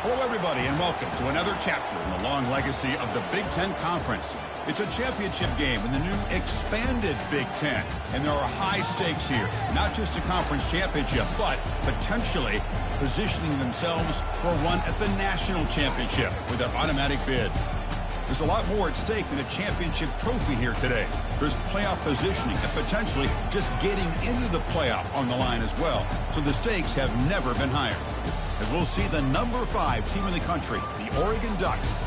Hello, everybody, and welcome to another chapter in the long legacy of the Big Ten Conference. It's a championship game in the new expanded Big Ten, and there are high stakes here. Not just a conference championship, but potentially positioning themselves for one at the national championship with an automatic bid. There's a lot more at stake than a championship trophy here today. There's playoff positioning and potentially just getting into the playoff on the line as well. So the stakes have never been higher. As we'll see the number 5 team in the country, the Oregon Ducks,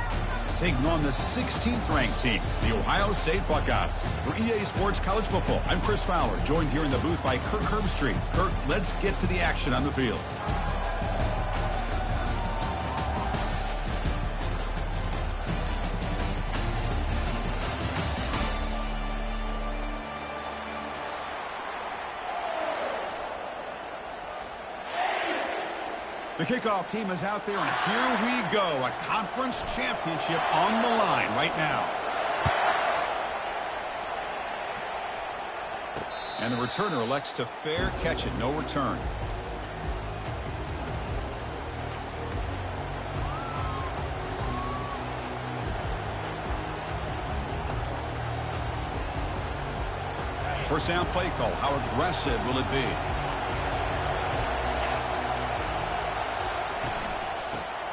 taking on the 16th ranked team, the Ohio State Buckeyes. For EA Sports College Football, I'm Chris Fowler, joined here in the booth by Kirk Herbstreit. Kirk, let's get to the action on the field. The kickoff team is out there, and here we go. A conference championship on the line right now. And the returner elects to fair catch it. No return. First down play call. How aggressive will it be?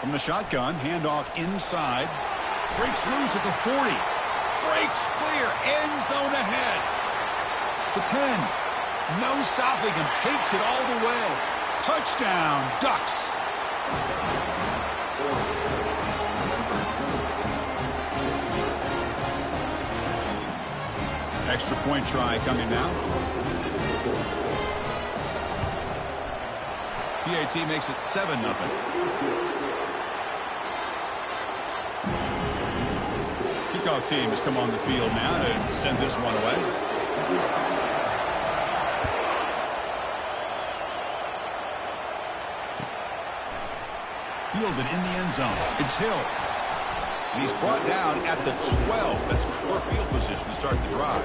From the shotgun, handoff inside. Breaks loose at the 40. Breaks clear. End zone ahead. The 10. No stopping him. Takes it all the way. Touchdown, Ducks. Extra point try coming now. PAT makes it 7-0. Kickoff team has come on the field now to send this one away. Fielded in the end zone. It's Hill. And he's brought down at the 12. That's poor field position to start the drive.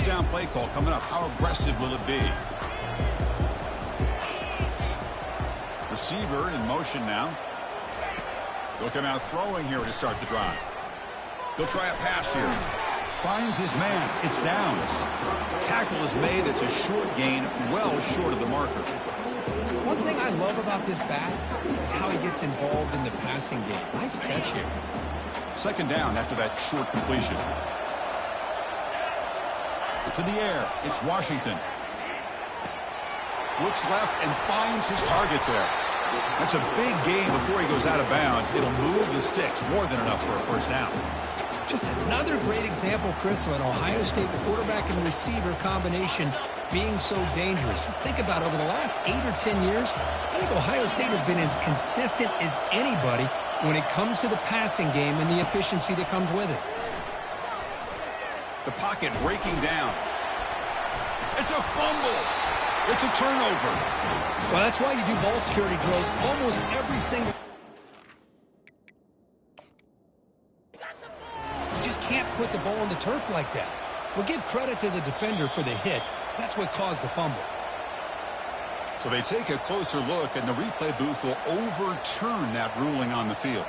Down play call coming up. How aggressive will it be? Receiver in motion now. They'll come out throwing here to start the drive. They'll try a pass here. Finds his man. It's downs. Tackle is made. It's a short gain, well short of the marker. One thing I love about this back is how he gets involved in the passing game. Nice catch here. Second down after that short completion. To the air. It's Washington. Looks left and finds his target there. That's a big gain before he goes out of bounds. It'll move the sticks. More than enough for a first down. Just another great example, Chris, of an Ohio State quarterback and receiver combination being so dangerous. Think about it, over the last 8 or 10 years, I think Ohio State has been as consistent as anybody when it comes to the passing game and the efficiency that comes with it. The pocket breaking down. It's a fumble. It's a turnover. Well, that's why you do ball security drills almost every single. You just can't put the ball on the turf like that. But give credit to the defender for the hit, because that's what caused the fumble. So they take a closer look, and the replay booth will overturn that ruling on the field.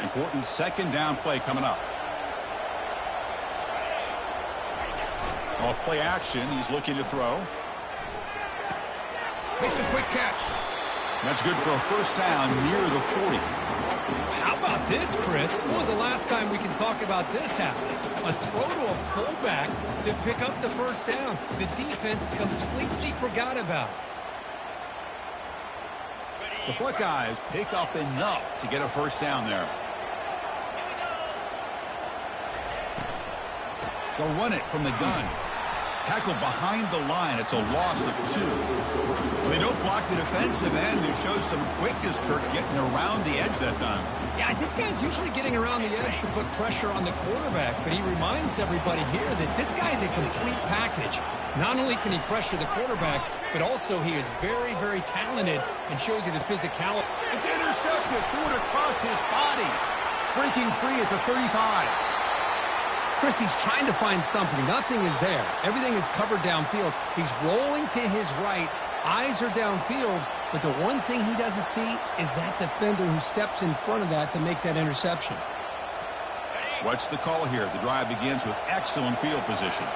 Important second down play coming up. Off play action. He's looking to throw. Makes a quick catch. That's good for a first down near the 40. How about this, Chris? When was the last time we can talk about this happening? A throw to a fullback to pick up the first down. The defense completely forgot about it. The Buckeyes pick up enough to get a first down there. They'll run it from the gun. Tackled behind the line. It's a loss of 2. When they don't block the defensive end, it shows some quickness, Kirk, getting around the edge that time. Yeah, this guy's usually getting around the edge to put pressure on the quarterback, but he reminds everybody here that this guy's a complete package. Not only can he pressure the quarterback, but also he is very, very talented and shows you the physicality. It's intercepted. Threw it across his body. Breaking free at the 35. Chris, he's trying to find something. Nothing is there. Everything is covered downfield. He's rolling to his right. Eyes are downfield. But the one thing he doesn't see is that defender who steps in front of that to make that interception. What's the call here? The drive begins with excellent field position.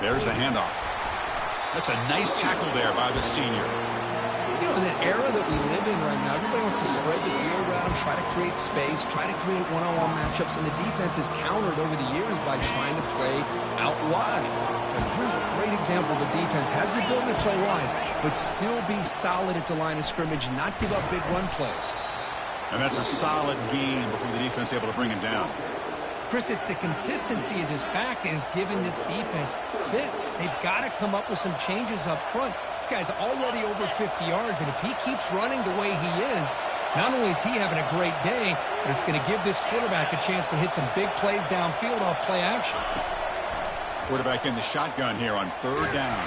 There's the handoff. That's a nice tackle there by the senior. You know, in the era that we live in right now, everybody wants to spread the field around, try to create space, try to create one-on-one matchups, and the defense is countered over the years by trying to play out wide. But here's a great example. The defense has the ability to play wide, but still be solid at the line of scrimmage, not give up big run plays. And that's a solid gain before the defense is able to bring him down. Chris, it's the consistency of this back is giving this defense fits. They've got to come up with some changes up front. This guy's already over 50 yards, and if he keeps running the way he is, not only is he having a great day, but it's going to give this quarterback a chance to hit some big plays downfield off play action. Quarterback in the shotgun here on 3rd down.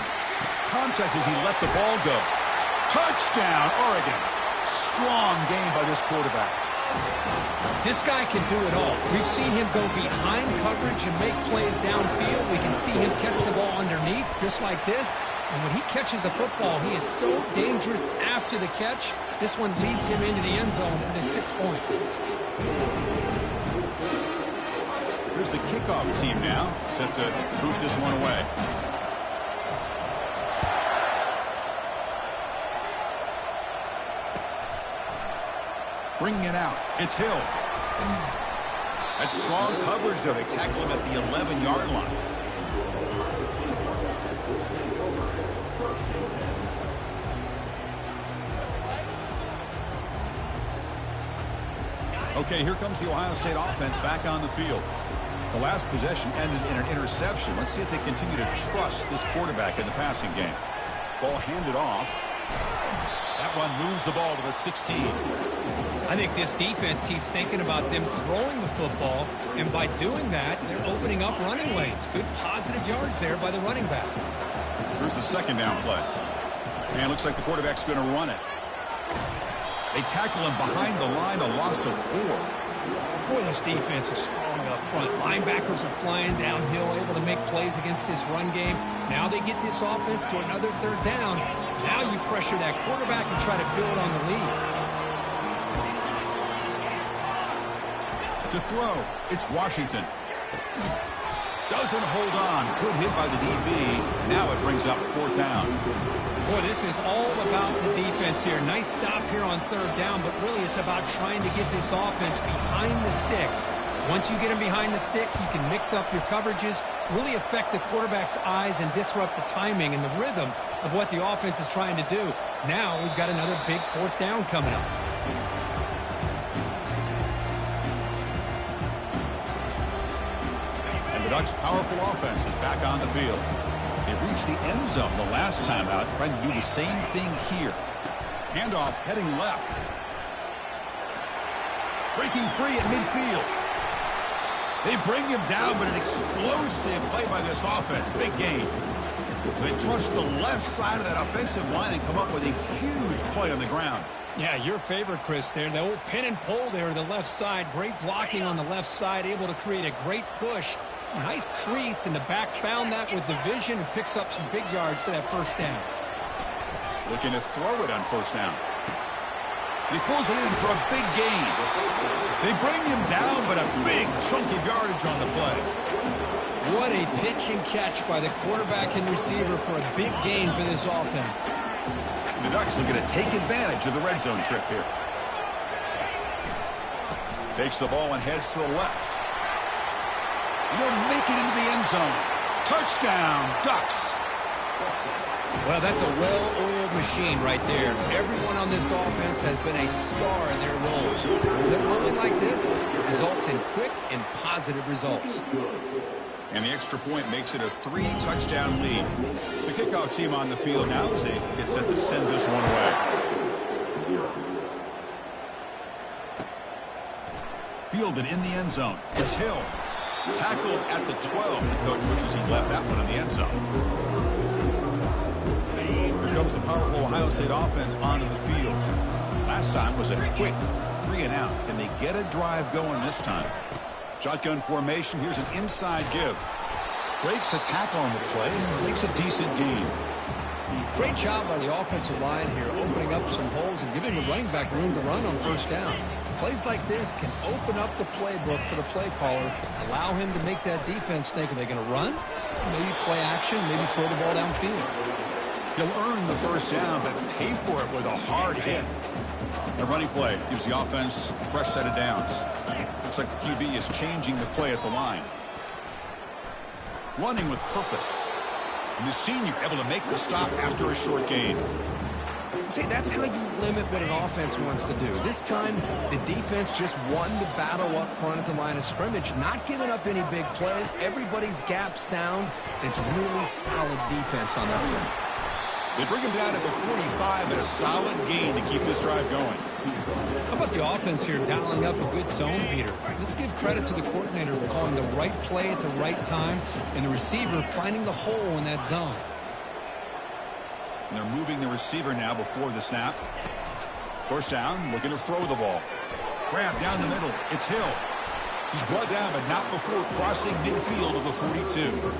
Contact as he let the ball go. Touchdown, Oregon. Strong game by this quarterback. This guy can do it all. We've seen him go behind coverage and make plays downfield. We can see him catch the ball underneath just like this. And when he catches the football, he is so dangerous after the catch. This one leads him into the end zone for the 6 points. Here's the kickoff team now, set to boot this one away. Bringing it out. It's Hill. That's strong coverage there. They tackle him at the 11-yard line. Okay, here comes the Ohio State offense back on the field. The last possession ended in an interception. Let's see if they continue to trust this quarterback in the passing game. Ball handed off. That one moves the ball to the 16. I think this defense keeps thinking about them throwing the football, and by doing that, they're opening up running lanes. Good positive yards there by the running back. Here's the 2nd down play. And looks like the quarterback's going to run it. They tackle him behind the line, a loss of 4. Boy, this defense is strong up front. Linebackers are flying downhill, able to make plays against this run game. Now they get this offense to another 3rd down. Now you pressure that quarterback and try to build on the lead. To throw, it's Washington. Doesn't hold on. Good hit by the DB. Now it brings up 4th down. Boy, this is all about the defense here. Nice stop here on 3rd down, but really it's about trying to get this offense behind the sticks. Once you get them behind the sticks, you can mix up your coverages, really affect the quarterback's eyes and disrupt the timing and the rhythm of what the offense is trying to do. Now we've got another big 4th down coming up. The Ducks' powerful offense is back on the field. They reached the end zone the last time out, trying to do the same thing here. Handoff heading left. Breaking free at midfield. They bring him down, but an explosive play by this offense. Big gain. They trust the left side of that offensive line and come up with a huge play on the ground. Yeah, your favorite, Chris, there. The old pin and pull there to the left side. Great blocking on the left side, able to create a great push. Nice crease, and the back found that with the vision and picks up some big yards for that 1st down. Looking to throw it on 1st down. He pulls it in for a big gain. They bring him down, but a big chunk of yardage on the play. What a pitch and catch by the quarterback and receiver for a big gain for this offense. The Ducks looking to take advantage of the red zone trip here. Takes the ball and heads to the left. He'll make it into the end zone. Touchdown, Ducks. Well, that's a well-oiled machine right there. Everyone on this offense has been a star in their roles. When they're rolling like this, there's results in quick and positive results. And the extra point makes it a 3-touchdown lead. The kickoff team on the field now as they get set to send this one away. Fielded in the end zone. It's Hill. Tackled at the 12. The coach wishes he left that one in the end zone. Here comes the powerful Ohio State offense onto the field. Last time was a quick 3-and-out. Can they get a drive going this time? Shotgun formation. Here's an inside give. Breaks a tackle on the play. Makes a decent gain. Great job by the offensive line here, opening up some holes and giving the running back room to run on first down. Plays like this can open up the playbook for the play caller, allow him to make that defense think, are they going to run? Maybe play action, maybe throw the ball downfield. He'll earn the first down, but pay for it with a hard hit. The running play gives the offense a fresh set of downs. Looks like the QB is changing the play at the line. Running with purpose. And the senior able to make the stop after a short gain. See, that's how you limit what an offense wants to do. This time, the defense just won the battle up front at the line of scrimmage, not giving up any big plays. Everybody's gap sound. It's really solid defense on that one. They bring him down at the 45 and a solid gain to keep this drive going. How about the offense here dialing up a good zone beater? Let's give credit to the coordinator for calling the right play at the right time and the receiver finding the hole in that zone. And they're moving the receiver now before the snap. First down, looking to throw the ball. Grab down the middle. It's Hill. He's brought down, but not before crossing midfield of the 42.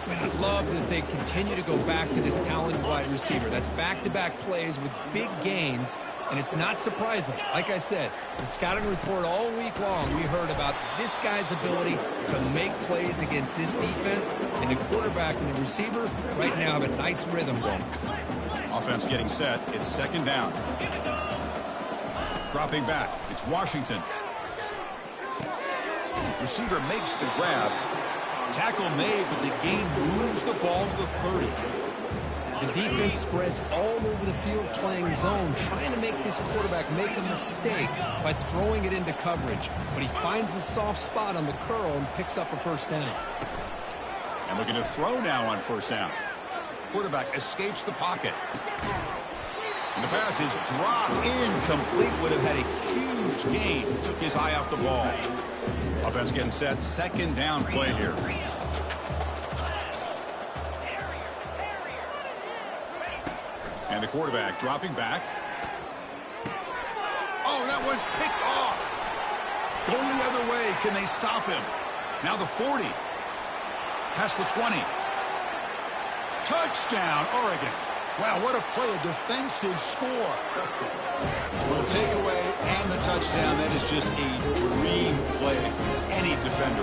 I love that they continue to go back to this talented wide receiver. That's back-to-back plays with big gains, and it's not surprising. Like I said, the scouting report all week long, we heard about this guy's ability to make plays against this defense, and the quarterback and the receiver right now have a nice rhythm going. Offense getting set. It's second down. Dropping back. It's Washington. Receiver makes the grab. Tackle made, but the gain moves the ball to the 30. The defense spreads all over the field playing zone, trying to make this quarterback make a mistake by throwing it into coverage. But he finds the soft spot on the curl and picks up a first down. And looking to throw now on first down. Quarterback escapes the pocket. And the pass is dropped incomplete. Would have had a huge gain. Took his eye off the ball. Offense getting set. Second down play here. And the quarterback dropping back. Oh, that one's picked off. Going the other way. Can they stop him? Now the 40. Past the 20. Touchdown, Oregon. Wow, what a play, a defensive score. Well, the takeaway and the touchdown, that is just a dream play for any defender.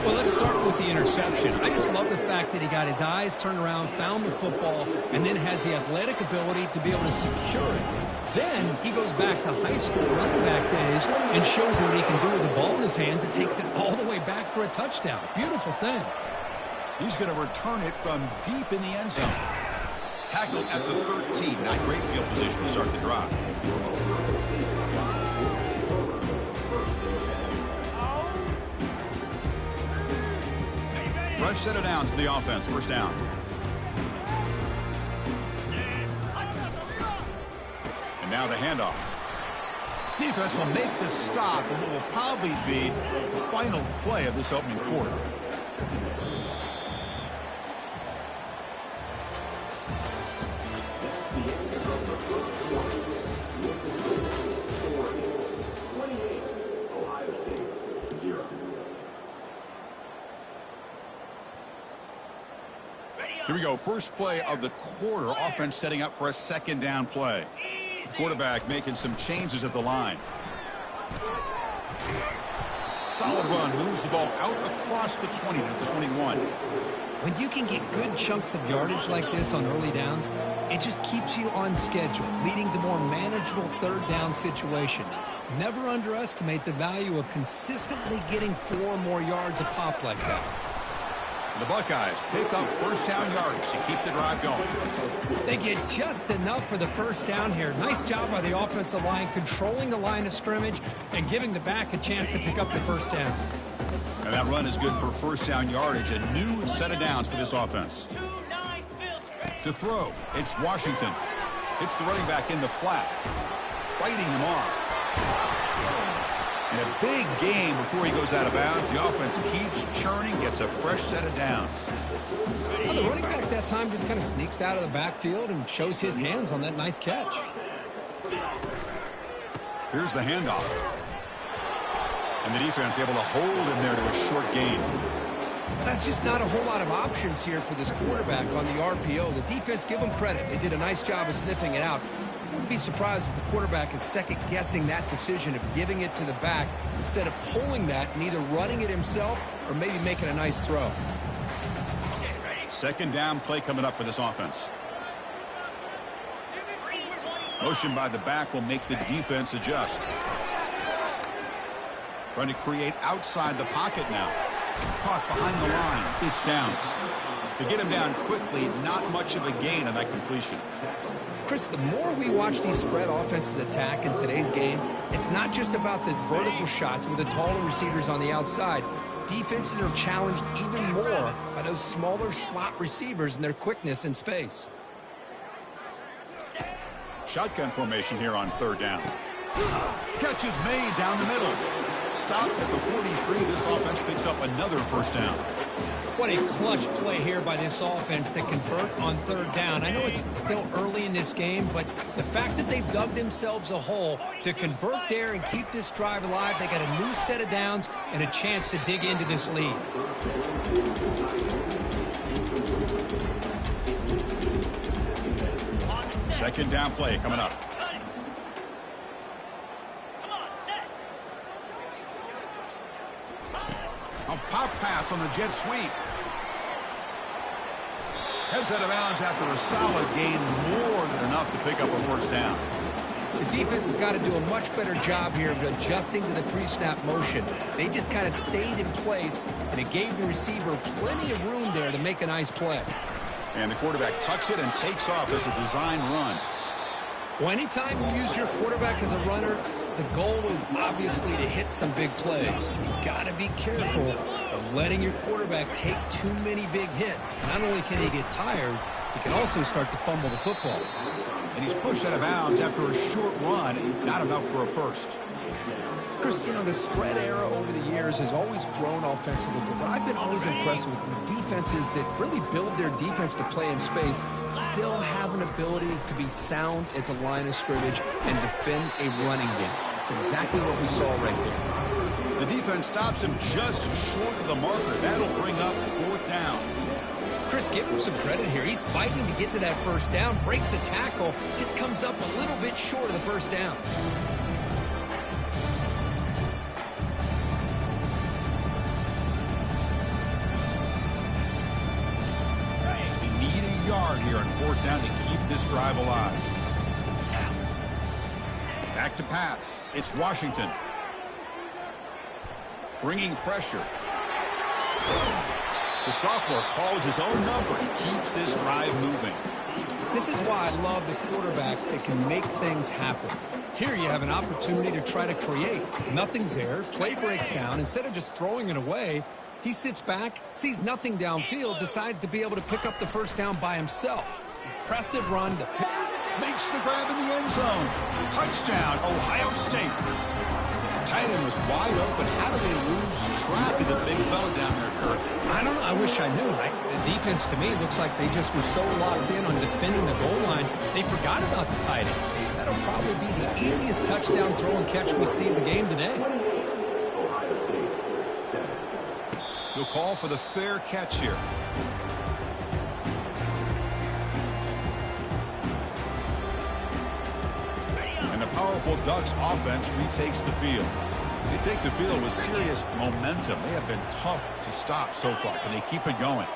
Well, let's start with the interception. I just love the fact that he got his eyes turned around, found the football, and then has the athletic ability to be able to secure it. Then he goes back to high school running back days and shows what he can do with the ball in his hands and takes it all the way back for a touchdown. Beautiful thing. He's going to return it from deep in the end zone. Tackled at the 13. Not great field position to start the drive. Fresh set of downs for the offense. First down. And now the handoff. Defense will make the stop, and it will probably be the final play of this opening quarter. Here we go. First play of the quarter. Offense setting up for a second down play. The quarterback making some changes at the line. Solid run. Moves the ball out across the 20 to the 21. When you can get good chunks of yardage like this on early downs, it just keeps you on schedule, leading to more manageable third down situations. Never underestimate the value of consistently getting 4 more yards a pop like that. The Buckeyes pick up first down yardage to keep the drive going. They get just enough for the first down here. Nice job by the offensive line, controlling the line of scrimmage and giving the back a chance to pick up the first down. And that run is good for first down yardage. A new set of downs for this offense. To throw, it's Washington. Hits the running back in the flat. Fighting him off. And a big gain before he goes out of bounds. The offense keeps churning, gets a fresh set of downs. Well, the running back that time just kind of sneaks out of the backfield and shows his hands on that nice catch. Here's the handoff. And the defense able to hold him there to a short gain. That's just not a whole lot of options here for this quarterback on the RPO. The defense, give them credit. They did a nice job of sniffing it out. I wouldn't be surprised if the quarterback is second-guessing that decision of giving it to the back instead of pulling that and either running it himself or maybe making a nice throw. Second down play coming up for this offense. Motion by the back will make the defense adjust. Trying to create outside the pocket now. Caught behind the line. It's downs. To get him down quickly, not much of a gain on that completion. Chris, the more we watch these spread offenses attack in today's game, it's not just about the vertical shots with the taller receivers on the outside. Defenses are challenged even more by those smaller slot receivers and their quickness in space. Shotgun formation here on third down. Catch is made down the middle. Stopped at the 43. This offense picks up another first down. What a clutch play here by this offense to convert on third down. I know it's still early in this game, but the fact that they've dug themselves a hole to convert there and keep this drive alive, they got a new set of downs and a chance to dig into this lead. Second down play coming up. A pop pass on the jet sweep. Heads out of bounds after a solid gain, more than enough to pick up a first down. The defense has got to do a much better job here of adjusting to the pre-snap motion. They just kind of stayed in place, and it gave the receiver plenty of room there to make a nice play. And the quarterback tucks it and takes off as a design run. Well, anytime you use your quarterback as a runner, the goal is obviously to hit some big plays. You've got to be careful of letting your quarterback take too many big hits. Not only can he get tired, he can also start to fumble the football. And he's pushed out of bounds after a short run, not enough for a first. Chris, you know, the spread era over the years has always grown offensively, but I've been always impressed with defenses that really build their defense to play in space, still have an ability to be sound at the line of scrimmage and defend a running game. It's exactly what we saw right there. The defense stops him just short of the marker. That'll bring up fourth down. Chris, give him some credit here. He's fighting to get to that first down, breaks the tackle, just comes up a little bit short of the first down. Yard here on fourth down to keep this drive alive. Back to pass. It's Washington. Bringing pressure. The sophomore calls his own number and keeps this drive moving. This is why I love the quarterbacks that can make things happen. Here you have an opportunity to try to create. Nothing's there. Play breaks down. Instead of just throwing it away, he sits back, sees nothing downfield, decides to be able to pick up the first down by himself. Impressive run to pick. Makes the grab in the end zone. Touchdown, Ohio State. Tight end was wide open. How do they lose track of the big fella down there, Kurt? I don't know. I wish I knew. The defense, to me, looks like they just were so locked in on defending the goal line, they forgot about the tight end. That'll probably be the easiest touchdown throw and catch we see in the game today. He'll call for the fair catch here. And the powerful Ducks offense retakes the field. They take the field with serious momentum. They have been tough to stop so far. Can they keep it going?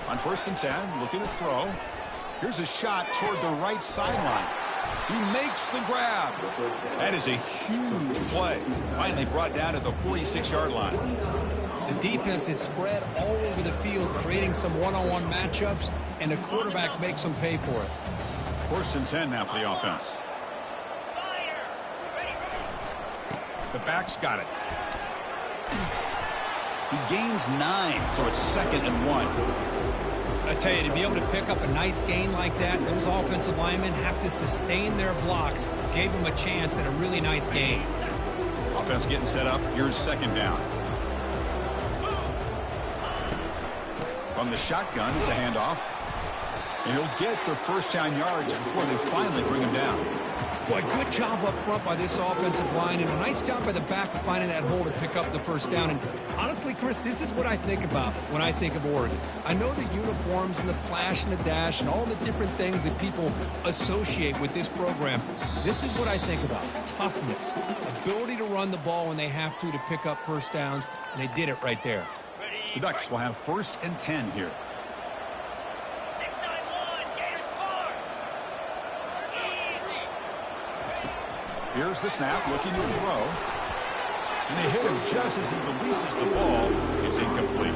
On 1st and 10, looking to throw. Here's a shot toward the right sideline. He makes the grab. That is a huge play. Finally brought down at the 46-yard line. The defense is spread all over the field, creating some one-on-one matchups, and the quarterback makes them pay for it. 1st and 10 now for the offense. The back's got it. He gains 9, so it's 2nd and 1. I tell you, to be able to pick up a nice gain like that, those offensive linemen have to sustain their blocks. Gave them a chance at a really nice gain. Offense getting set up. Here's 2nd down. From the shotgun, it's a handoff. And he'll get the 1st down yards before they finally bring him down. Boy, good job up front by this offensive line, and a nice job by the back of finding that hole to pick up the 1st down. And honestly, Chris, this is what I think about when I think of Oregon. I know the uniforms and the flash and the dash and all the different things that people associate with this program. This is what I think about. Toughness, ability to run the ball when they have to pick up 1st downs, and they did it right there. The Ducks will have 1st and 10 here. Here's the snap, looking to throw. And they hit him just as he releases the ball. It's incomplete.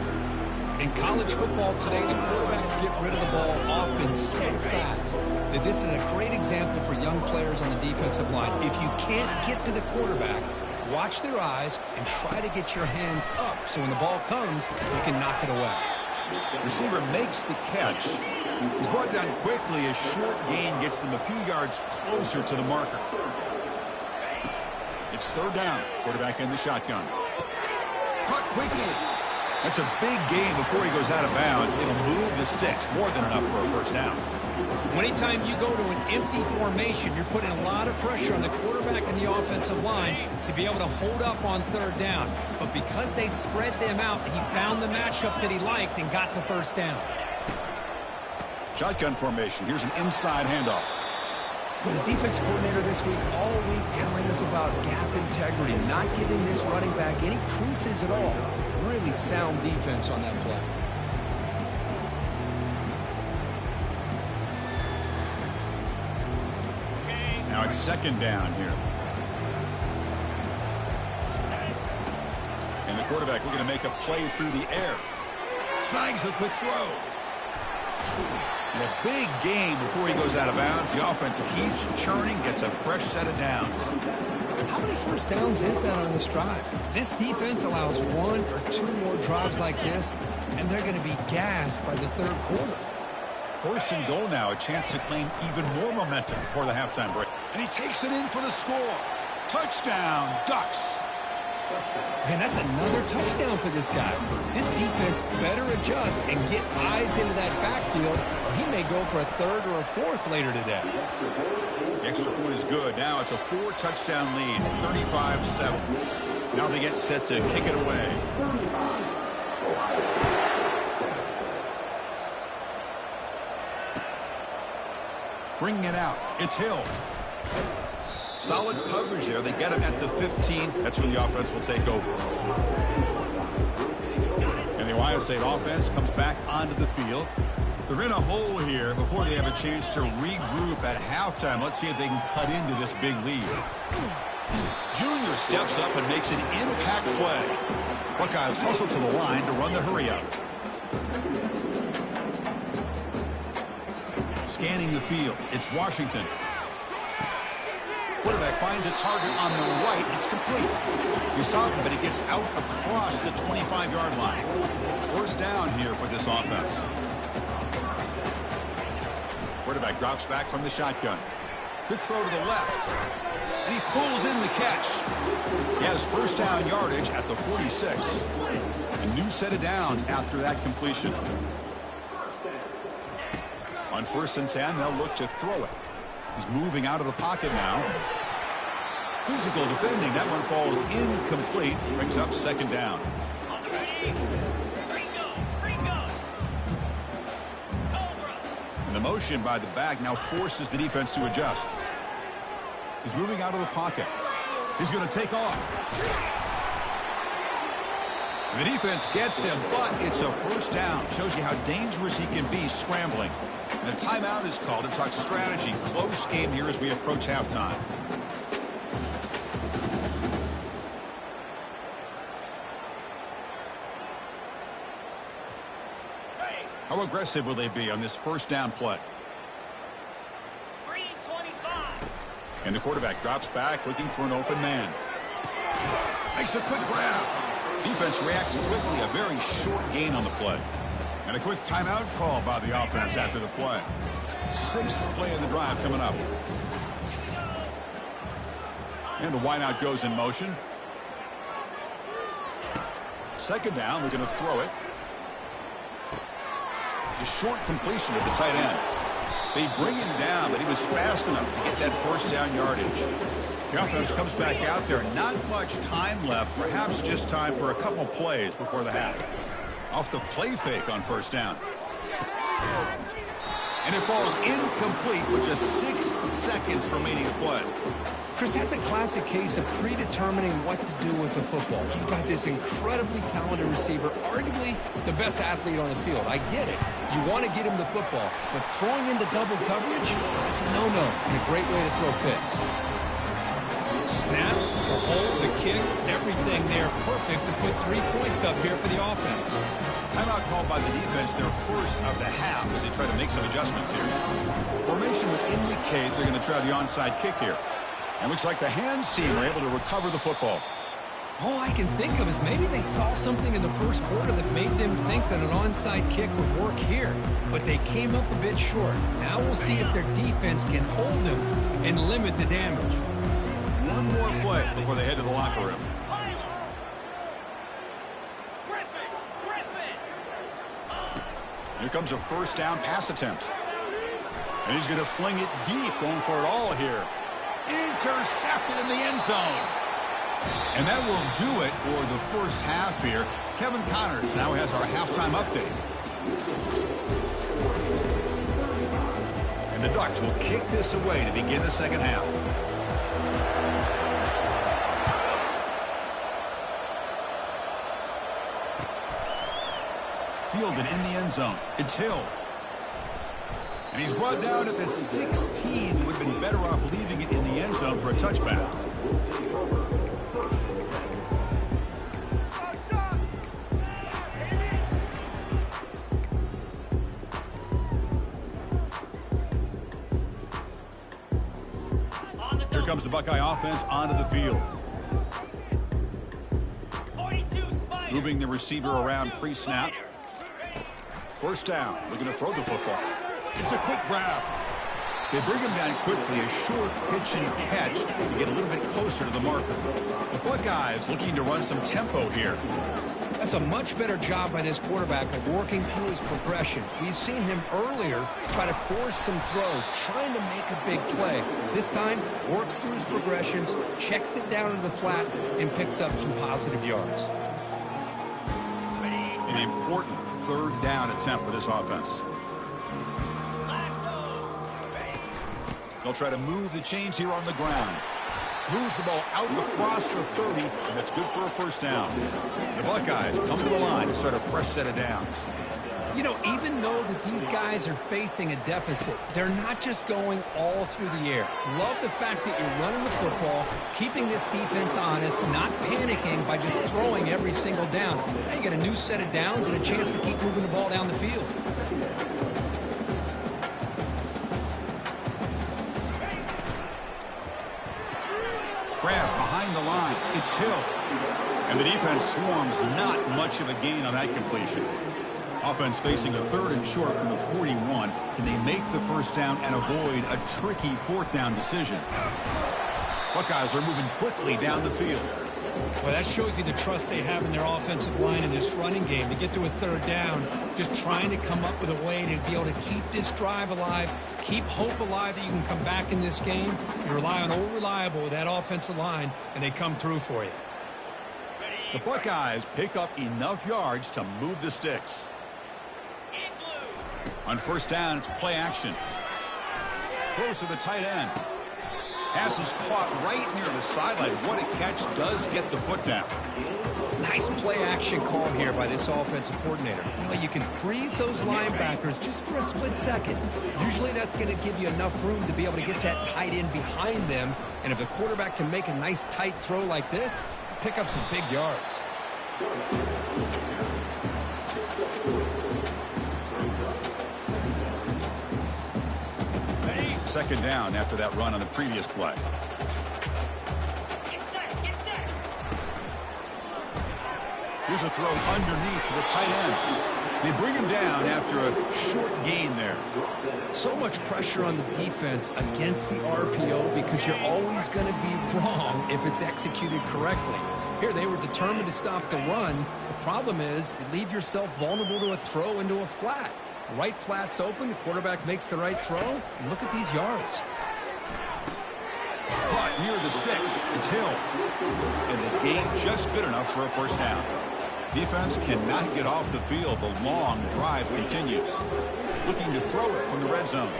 In college football today, the quarterbacks get rid of the ball often so fast that this is a great example for young players on the defensive line. If you can't get to the quarterback, watch their eyes and try to get your hands up so when the ball comes, you can knock it away. Receiver makes the catch. He's brought down quickly. A short gain gets them a few yards closer to the marker. It's 3rd down. Quarterback in the shotgun. Caught quickly. That's a big gain before he goes out of bounds. It'll move the sticks. More than enough for a 1st down. Anytime you go to an empty formation, you're putting a lot of pressure on the quarterback and the offensive line to be able to hold up on 3rd down. But because they spread them out, he found the matchup that he liked and got the 1st down. Shotgun formation. Here's an inside handoff. Well, the defense coordinator this week all week telling us about gap integrity, not giving this running back any creases at all. Really sound defense on that play. Now it's 2nd down here. And the quarterback looking to make a play through the air. Snags the quick throw. And a big gain before he goes out of bounds. The offense keeps churning, gets a fresh set of downs. How many 1st downs is that on this drive? This defense allows 1 or 2 more drives like this, and they're going to be gassed by the 3rd quarter. 1st and goal now, a chance to claim even more momentum before the halftime break. And he takes it in for the score. Touchdown, Ducks. Man, that's another touchdown for this guy. This defense better adjust and get eyes into that backfield, or he may go for a 3rd or a 4th later today. The extra point is good. Now it's a 4-touchdown lead, 35-7. Now they get set to kick it away. Bringing it out. It's Hill. Solid coverage there. They get him at the 15. That's where the offense will take over. And the Ohio State offense comes back onto the field. They're in a hole here before they have a chance to regroup at halftime. Let's see if they can cut into this big lead. Junior steps up and makes an impact play. Buckeyes hustle to the line to run the hurry-up. Scanning the field. It's Washington. Quarterback finds a target on the right. It's complete. He stopped him, but he gets out across the 25-yard line. 1st down here for this offense. Quarterback drops back from the shotgun. Good throw to the left. And he pulls in the catch. He has 1st down yardage at the 46. A new set of downs after that completion. On 1st and 10, they'll look to throw it. He's moving out of the pocket now. Physical defending. That one falls incomplete. Brings up 2nd down. And the motion by the back now forces the defense to adjust. He's moving out of the pocket. He's going to take off. The defense gets him, but it's a 1st down. Shows you how dangerous he can be scrambling. And a timeout is called to talk strategy. Close game here as we approach halftime. How aggressive will they be on this first down play? 325. And the quarterback drops back looking for an open man. Makes a quick grab. Defense reacts quickly. A very short gain on the play. And a quick timeout call by the offense after the play. Sixth play of the drive coming up. And the wideout goes in motion. Second down, we're going to throw it. A short completion at the tight end. They bring him down, but he was fast enough to get that first down yardage. The offense comes back out there. Not much time left. Perhaps just time for a couple plays before the half. Off the play fake on first down. And it falls incomplete with just 6 seconds remaining to play. Chris, that's a classic case of predetermining what to do with the football. You've got this incredibly talented receiver, arguably the best athlete on the field. I get it. You want to get him the football, but throwing into double coverage, that's a no-no and a great way to throw picks. Snap, the hold, the kick, everything there perfect to put 3 points up here for the offense. Timeout called by the defense, their first of the half as they try to make some adjustments here. Formation would indicate they're going to try the onside kick here. And looks like the hands team were able to recover the football. All I can think of is maybe they saw something in the first quarter that made them think that an onside kick would work here. But they came up a bit short. Now we'll see if their defense can hold them and limit the damage. One more play before they head to the locker room. Here comes a first down pass attempt. And he's going to fling it deep, going for it all here. Intercepted in the end zone. And that will do it for the first half here. Kevin Connors now has our halftime update. And the Ducks will kick this away to begin the second half. Fielded in the end zone. It's Hill. And he's brought down at the 16. He would have been better off leaving it in the end zone for a touchback. Here comes the Buckeye offense onto the field. Moving the receiver around pre-snap. First down, looking to throw the football. It's a quick grab. They bring him down quickly, a short pitch and catch to get a little bit closer to the marker. The Buckeyes looking to run some tempo here. That's a much better job by this quarterback of working through his progressions. We've seen him earlier try to force some throws, trying to make a big play. This time, works through his progressions, checks it down to the flat, and picks up some positive yards. An important third down attempt for this offense. They'll try to move the chains here on the ground. Moves the ball out across the 30, and that's good for a first down. The Buckeyes come to the line to start a fresh set of downs. You know, even though that these guys are facing a deficit, they're not just going all through the air. Love the fact that you're running the football, keeping this defense honest, not panicking by just throwing every single down. Now you get a new set of downs and a chance to keep moving the ball down the field. Grab behind the line. It's Hill. And the defense swarms, not much of a gain on that completion. Offense facing a third and short from the 41. Can they make the first down and avoid a tricky fourth down decision? Buckeyes are moving quickly down the field. Well, that shows you the trust they have in their offensive line in this running game. To get to a third down, just trying to come up with a way to be able to keep this drive alive, keep hope alive that you can come back in this game. You rely on Old Reliable with that offensive line, and they come through for you. The Buckeyes pick up enough yards to move the sticks. On first down, it's play action. Close to the tight end. Pass is caught right near the sideline. What a catch, does get the foot down. Nice play action call here by this offensive coordinator. You know, you can freeze those linebackers just for a split second. Usually that's going to give you enough room to be able to get that tight end behind them. And if the quarterback can make a nice tight throw like this, pick up some big yards. second down after that run on the previous play. Here's a throw underneath to the tight end. They bring him down after a short gain there. So much pressure on the defense against the RPO because you're always going to be wrong if it's executed correctly. Here they were determined to stop the run. The problem is you leave yourself vulnerable to a throw into a flat. The right flat's open, the quarterback makes the right throw, and look at these yards. Caught near the sticks. It's Hill. And the gain just good enough for a first down. Defense cannot get off the field. The long drive continues. Looking to throw it from the red zone.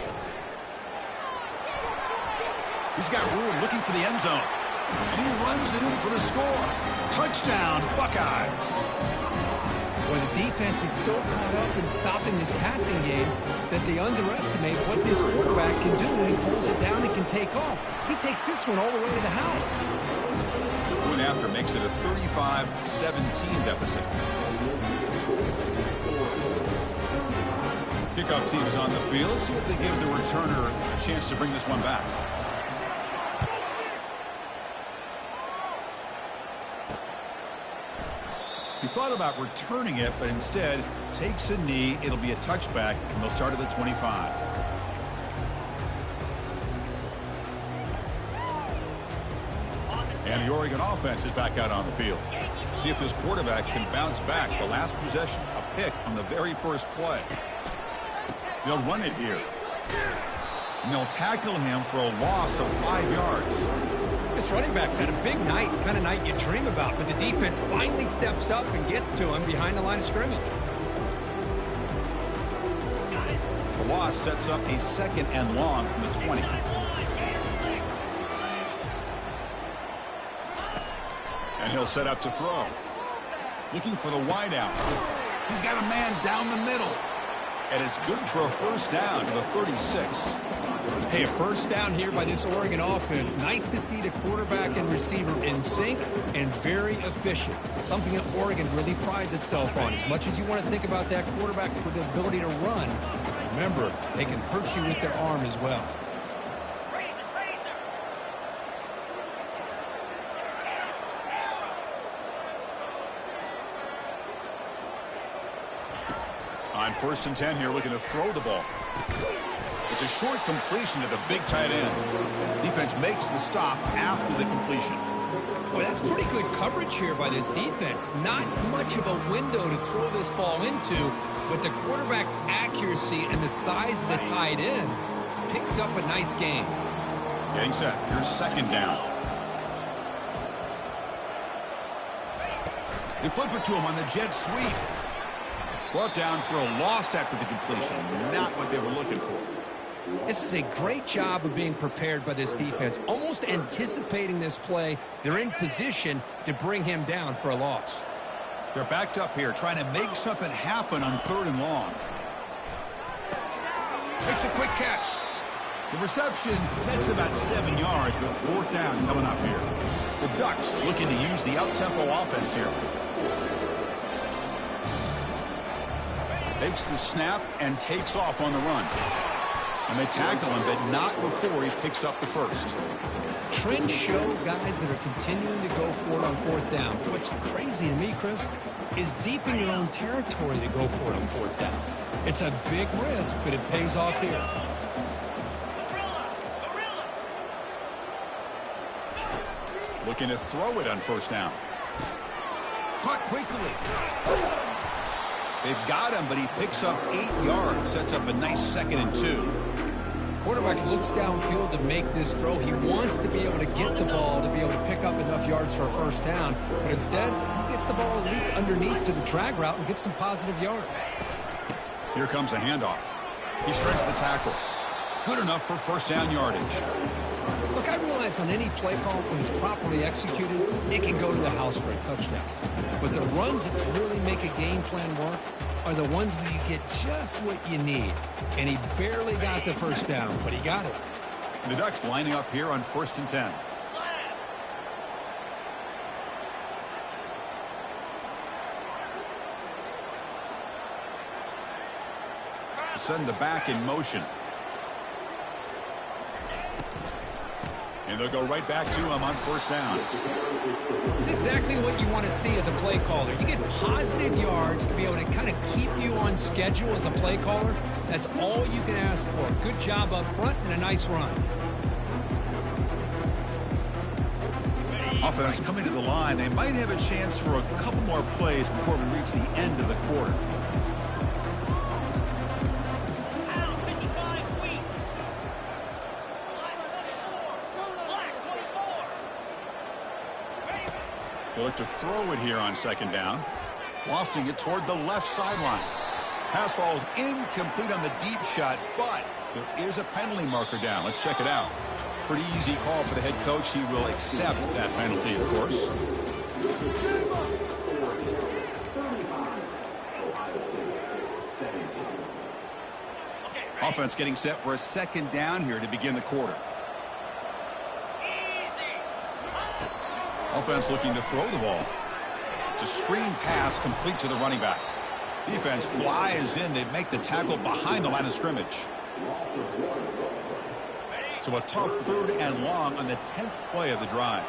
He's got room looking for the end zone. And he runs it in for the score. Touchdown, Buckeyes. When the defense is so caught up in stopping this passing game that they underestimate what this quarterback can do when he pulls it down and can take off. He takes this one all the way to the house. Going after makes it a 35-17 deficit. Kickoff team is on the field. See if they give the returner a chance to bring this one back. He thought about returning it, but instead takes a knee. It'll be a touchback, and they'll start at the 25. And the Oregon offense is back out on the field. See if this quarterback can bounce back. The last possession, a pick on the very first play. They'll run it here. And they'll tackle him for a loss of 5 yards. This running back's had a big night, kind of night you dream about, but the defense finally steps up and gets to him behind the line of scrimmage. The loss sets up a second and long from the 20. And he'll set up to throw. Looking for the wideout. He's got a man down the middle. And it's good for a first down to the 36. Hey, a first down here by this Oregon offense. Nice to see the quarterback and receiver in sync and very efficient. Something that Oregon really prides itself on. As much as you want to think about that quarterback with the ability to run, remember, they can hurt you with their arm as well. On 1st and 10 here, looking to throw the ball. It's a short completion to the big tight end. Defense makes the stop after the completion. Boy, that's pretty good coverage here by this defense. Not much of a window to throw this ball into, but the quarterback's accuracy and the size of the tight end picks up a nice gain. Getting set. Here's second down. They flip it to him on the jet sweep. Brought down for a loss after the completion. Not what they were looking for. This is a great job of being prepared by this defense. Almost anticipating this play. They're in position to bring him down for a loss. They're backed up here, trying to make something happen on 3rd and long. Makes a quick catch. The reception, that's about 7 yards, but 4th down coming up here. The Ducks looking to use the up-tempo offense here. Takes the snap and takes off on the run. And they tackle him, but not before he picks up the first. Trends show guys that are continuing to go for it on 4th down. What's crazy to me, Chris, is deep in your own territory to go for it on 4th down. It's a big risk, but it pays off here. Looking to throw it on 1st down. Caught quickly. They've got him, but he picks up 8 yards. Sets up a nice 2nd and 2. Quarterback looks downfield to make this throw. He wants to be able to get the ball to be able to pick up enough yards for a first down. But instead, he gets the ball at least underneath to the drag route and gets some positive yards. Here comes a handoff. He shreds the tackle. Good enough for first down yardage. Look, I realize on any play call, when it's properly executed, it can go to the house for a touchdown. But the runs that really make a game plan work are the ones where you get just what you need. And he barely got the first down, but he got it. The Ducks lining up here on 1st and 10. Send the back in motion. And they'll go right back to him on first down. It's exactly what you want to see as a play caller. You get positive yards to be able to kind of keep you on schedule as a play caller. That's all you can ask for. Good job up front and a nice run. Offense coming to the line. They might have a chance for a couple more plays before we reach the end of the quarter. He'll look to throw it here on second down. Lofting it toward the left sideline. Pass falls incomplete on the deep shot, but there is a penalty marker down. Let's check it out. Pretty easy call for the head coach. He will accept that penalty, of course. Offense getting set for a second down here to begin the quarter. Offense looking to throw the ball. It's a screen pass complete to the running back. Defense flies in. They make the tackle behind the line of scrimmage. So a tough 3rd and long on the 10th play of the drive.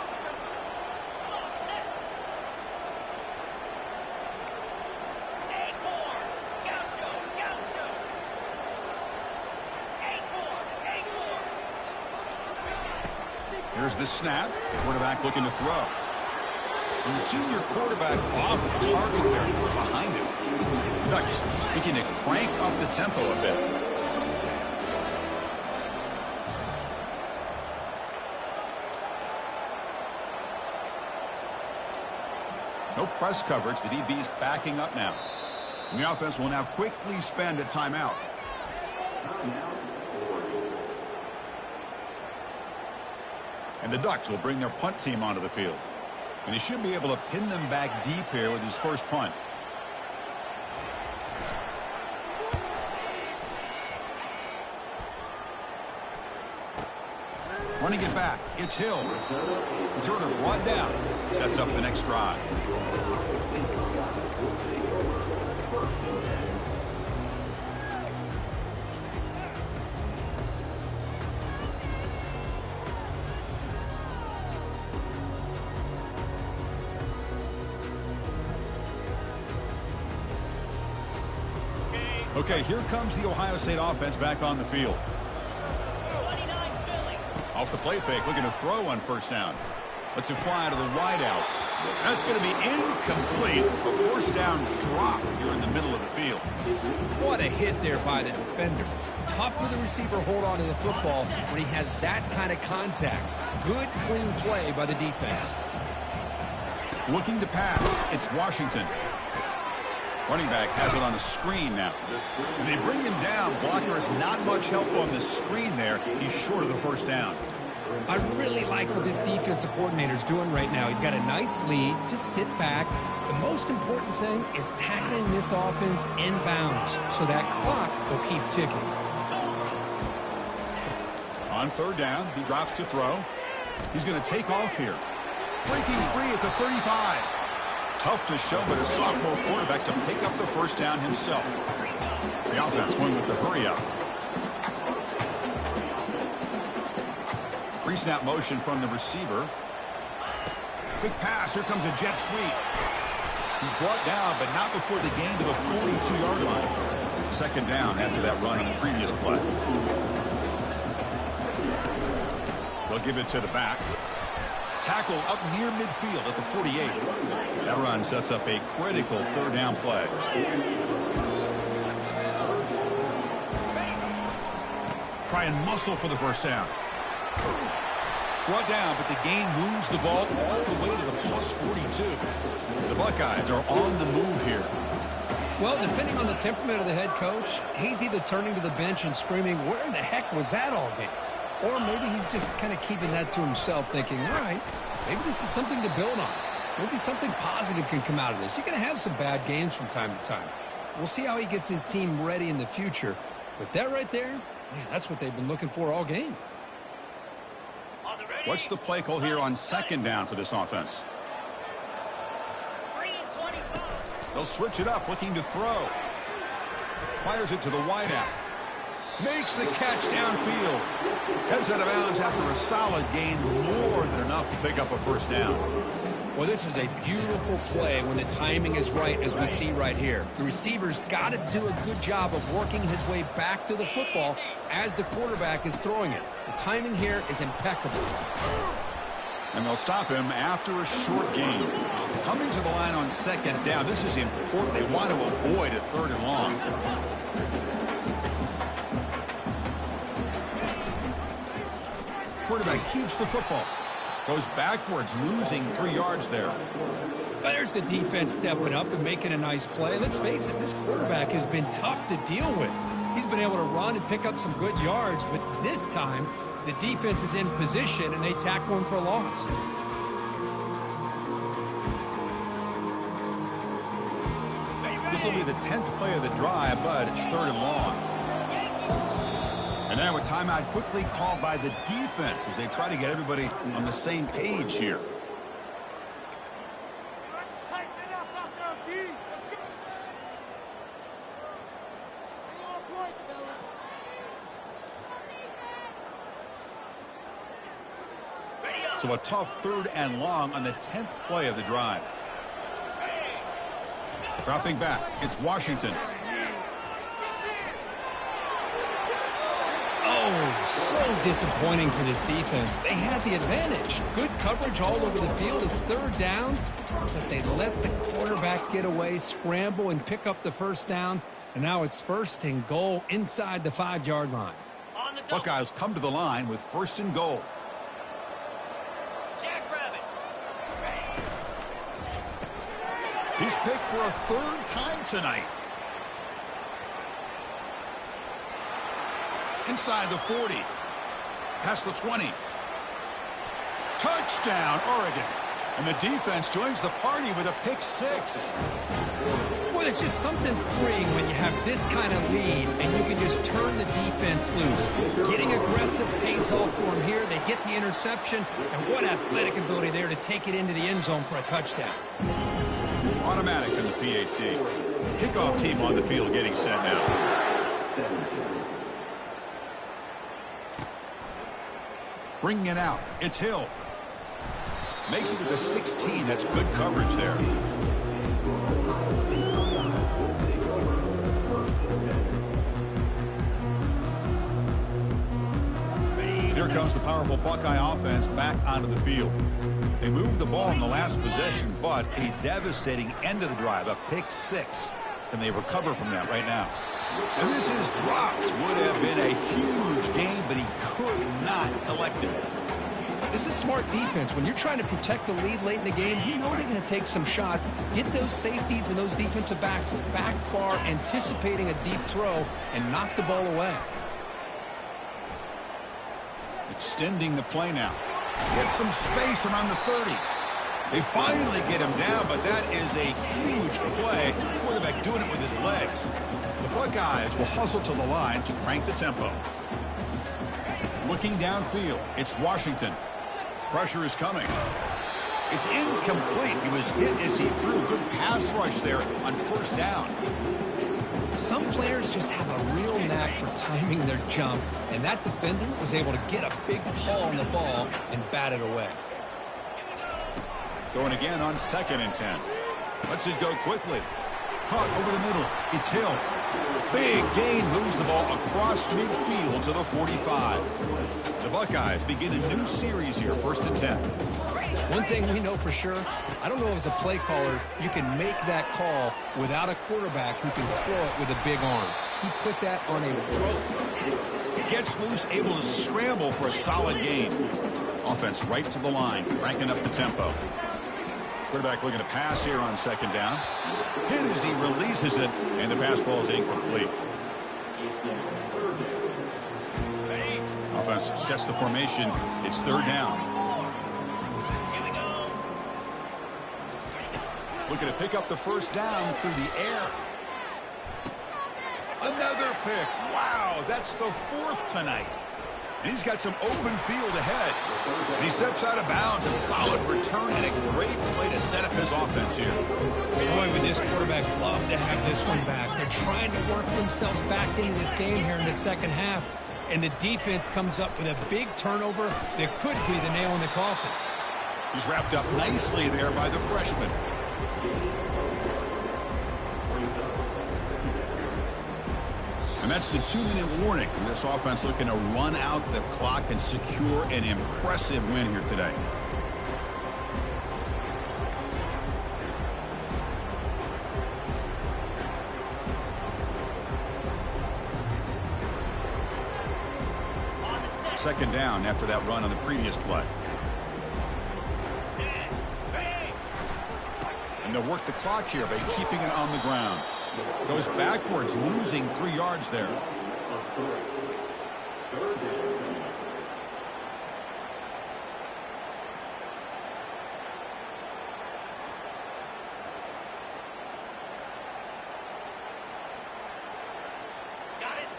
Here's the snap. Quarterback looking to throw. And the senior quarterback off target there, behind him. Ducks looking to crank up the tempo a bit. No press coverage. The DB's backing up now. And the offense will now quickly spend a timeout. And the Ducks will bring their punt team onto the field. And he should be able to pin them back deep here with his first punt. Running it back, it's Hill. Returner brought down. Sets up the next drive. Okay, here comes the Ohio State offense back on the field. Off the play fake, looking to throw on first down. Lets it fly to the wideout. That's going to be incomplete. A first down drop here in the middle of the field. What a hit there by the defender. Tough for the receiver to hold on to the football when he has that kind of contact. Good, clean play by the defense. Looking to pass. It's Washington. Running back has it on a screen now. And they bring him down. Blocker has not much help on the screen there. He's short of the first down. I really like what this defensive coordinator's doing right now. He's got a nice lead. Just sit back. The most important thing is tackling this offense inbounds so that clock will keep ticking. On third down, he drops to throw. He's going to take off here. Breaking free at the 35. Tough to show, but a sophomore quarterback to pick up the first down himself. The offense going with the hurry up. Pre-snap motion from the receiver. Quick pass. Here comes a jet sweep. He's brought down, but not before the gain to the 42-yard line. Second down after that run on the previous play. They'll give it to the back. Tackle up near midfield at the 48. That run sets up a critical third down play. Try and muscle for the first down. Brought down, but the gain moves the ball all the way to the plus 42. The Buckeyes are on the move here. Well, depending on the temperament of the head coach, he's either turning to the bench and screaming, where the heck was that all game? Or maybe he's just kind of keeping that to himself, thinking, all right, maybe this is something to build on. Maybe something positive can come out of this. You're going to have some bad games from time to time. We'll see how he gets his team ready in the future. But that right there, man, that's what they've been looking for all game. What's the play call here on second down for this offense? They'll switch it up, looking to throw. Fires it to the wideout. Makes the catch downfield. Heads out of bounds after a solid gain, more than enough to pick up a first down. Well, this is a beautiful play when the timing is right, as we see right here. The receiver's got to do a good job of working his way back to the football as the quarterback is throwing it. The timing here is impeccable. And they'll stop him after a short gain. Coming to the line on second down, this is important. They want to avoid a third and long. Quarterback keeps the football. Goes backwards, losing 3 yards there. There's the defense stepping up and making a nice play. Let's face it, this quarterback has been tough to deal with. He's been able to run and pick up some good yards, but this time the defense is in position and they tackle him for a loss. This will be the 10th play of the drive, but it's third and long. And now a timeout quickly called by the defense as they try to get everybody on the same page here. Let's tighten it up out there, D. Let's go. Stay on point, fellas. So a tough third and long on the 10th play of the drive. Dropping back, it's Washington. Oh, so disappointing for this defense. They had the advantage. Good coverage all over the field. It's third down, but they let the quarterback get away, scramble, and pick up the first down. And now it's first and goal inside the 5-yard line. Buckeyes come to the line with first and goal. He's picked for a third time tonight. Inside the 40. Past the 20. Touchdown, Oregon. And the defense joins the party with a pick six. Well, it's just something freeing when you have this kind of lead and you can just turn the defense loose. Getting aggressive pays off for them here. They get the interception, and what athletic ability there to take it into the end zone for a touchdown. Automatic in the PAT. Kickoff team on the field getting set now. Bringing it out. It's Hill. Makes it to the 16. That's good coverage there. Here comes the powerful Buckeye offense back onto the field. They moved the ball in the last possession, but a devastating end of the drive, a pick six. Can they recover from that right now? And this is dropped. Would have been a huge gain, but he could not collect it. This is smart defense. When you're trying to protect the lead late in the game, you know they're going to take some shots, get those safeties and those defensive backs back far, anticipating a deep throw, and knock the ball away. Extending the play now. Gets some space around the 30. They finally get him down, but that is a huge play. Quarterback doing it with his legs. The Buckeyes will hustle to the line to crank the tempo. Looking downfield, it's Washington. Pressure is coming. It's incomplete. He was hit as he threw. Good pass rush there on first down. Some players just have a real knack for timing their jump, and that defender was able to get a big paw on the ball and bat it away. Going again on 2nd and 10. Lets it go quickly. Caught over the middle. It's Hill. Big gain, moves the ball across midfield to the 45. The Buckeyes begin a new series here, 1st and 10. One thing we know for sure, I don't know as a play caller, you can make that call without a quarterback who can throw it with a big arm. He put that on a rope. Gets loose, able to scramble for a solid gain. Offense right to the line, cranking up the tempo. Quarterback looking to pass here on 2nd down. Hit as he releases it, and the pass ball is incomplete. Offense sets the formation. It's 3rd down. Looking to pick up the first down through the air. Another pick. Wow, that's the 4th tonight. And he's got some open field ahead. And he steps out of bounds. A solid return and a great play to set up his offense here. Boy, with this quarterback love to have this one back. They're trying to work themselves back into this game here in the second half, and the defense comes up with a big turnover that could be the nail in the coffin. He's wrapped up nicely there by the freshman. And that's the 2-minute warning. This offense looking to run out the clock and secure an impressive win here today. Second down after that run on the previous play. And they'll work the clock here by keeping it on the ground. Goes backwards, losing 3 yards there.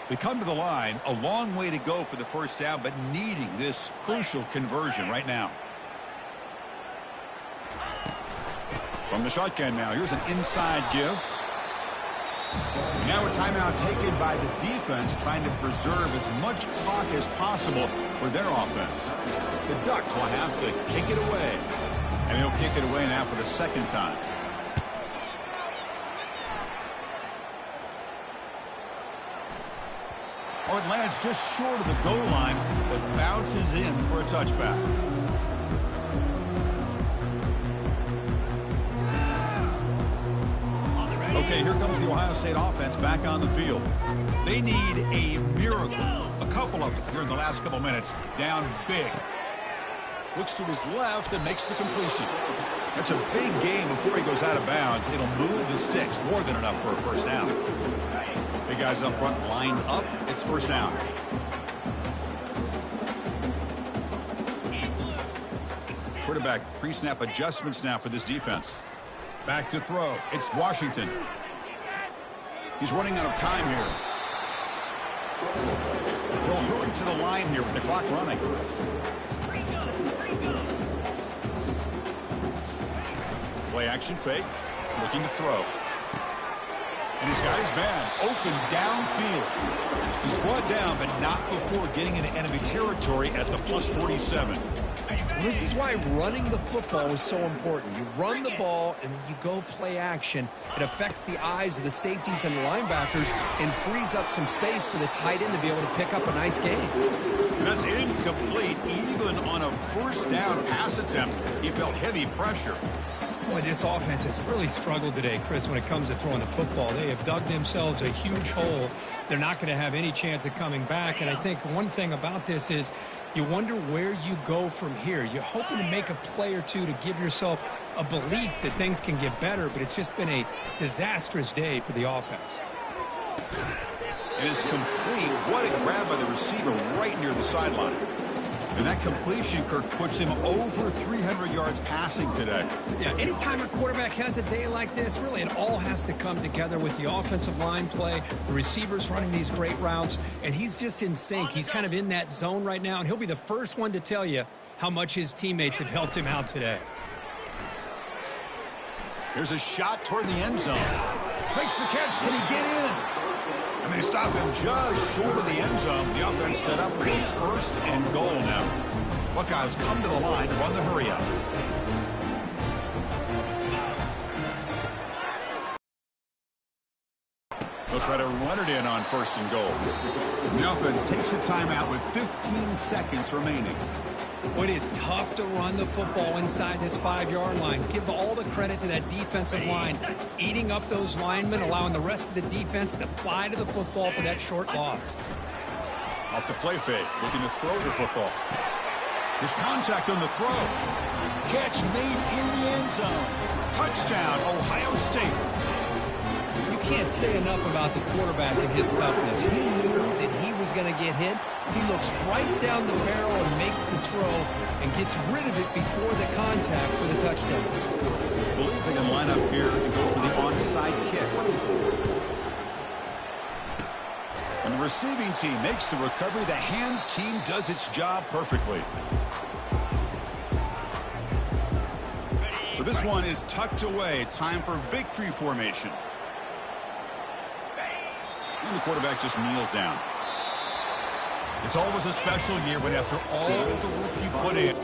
They come to the line, a long way to go for the first down, but needing this crucial conversion right now. From the shotgun now, here's an inside give. Now a timeout taken by the defense, trying to preserve as much clock as possible for their offense. The Ducks will have to kick it away. And he'll kick it away now for the second time. Oh, it lands just short of the goal line, but bounces in for a touchback. Okay, here comes the Ohio State offense back on the field. They need a miracle. A couple of them here in the last couple minutes. Down big. Looks to his left and makes the completion. That's a big game before he goes out of bounds. It'll move the sticks. More than enough for a first down. Big guys up front lined up. It's first down. Quarterback pre-snap adjustments now for this defense. Back to throw. It's Washington. He's running out of time here. He'll hurry to the line here with the clock running. Play action fake. Looking to throw. And he's got his man open downfield. He's brought down, but not before getting into enemy territory at the plus 47. This is why running the football is so important. You run the ball, and then you go play action. It affects the eyes of the safeties and linebackers and frees up some space for the tight end to be able to pick up a nice gain. That's incomplete, even on a first down pass attempt. He felt heavy pressure. Boy, this offense has really struggled today, Chris, when it comes to throwing the football. They have dug themselves a huge hole. They're not going to have any chance of coming back. And I think one thing about this is you wonder where you go from here. You're hoping to make a play or two to give yourself a belief that things can get better, but it's just been a disastrous day for the offense. It is complete. What a grab by the receiver right near the sideline. And that completion, Kirk, puts him over 300 yards passing today. Yeah, anytime a quarterback has a day like this, really it all has to come together with the offensive line play, the receivers running these great routes, and he's just in sync. He's kind of in that zone right now, and he'll be the first one to tell you how much his teammates have helped him out today. Here's a shot toward the end zone. Makes the catch. Can he get in? And they stop him just short of the end zone. The offense set up with first and goal now. Buckeyes come to the line to run the hurry up. They'll try to run it in on first and goal. And the offense takes a timeout with 15 seconds remaining. Well, it is tough to run the football inside this 5-yard line. Give all the credit to that defensive line, eating up those linemen, allowing the rest of the defense to fly to the football for that short loss. Off the play fake, looking to throw the football. There's contact on the throw. Catch made in the end zone. Touchdown, Ohio State. You can't say enough about the quarterback and his toughness. He knew that he was going to get hit. He looks right down the barrel and makes the throw and gets rid of it before the contact for the touchdown. I believe they can line up here and go for the onside kick. And the receiving team makes the recovery. The hands team does its job perfectly. For This one is tucked away. Time for victory formation. And the quarterback just kneels down. It's always a special year when after all the work you put in,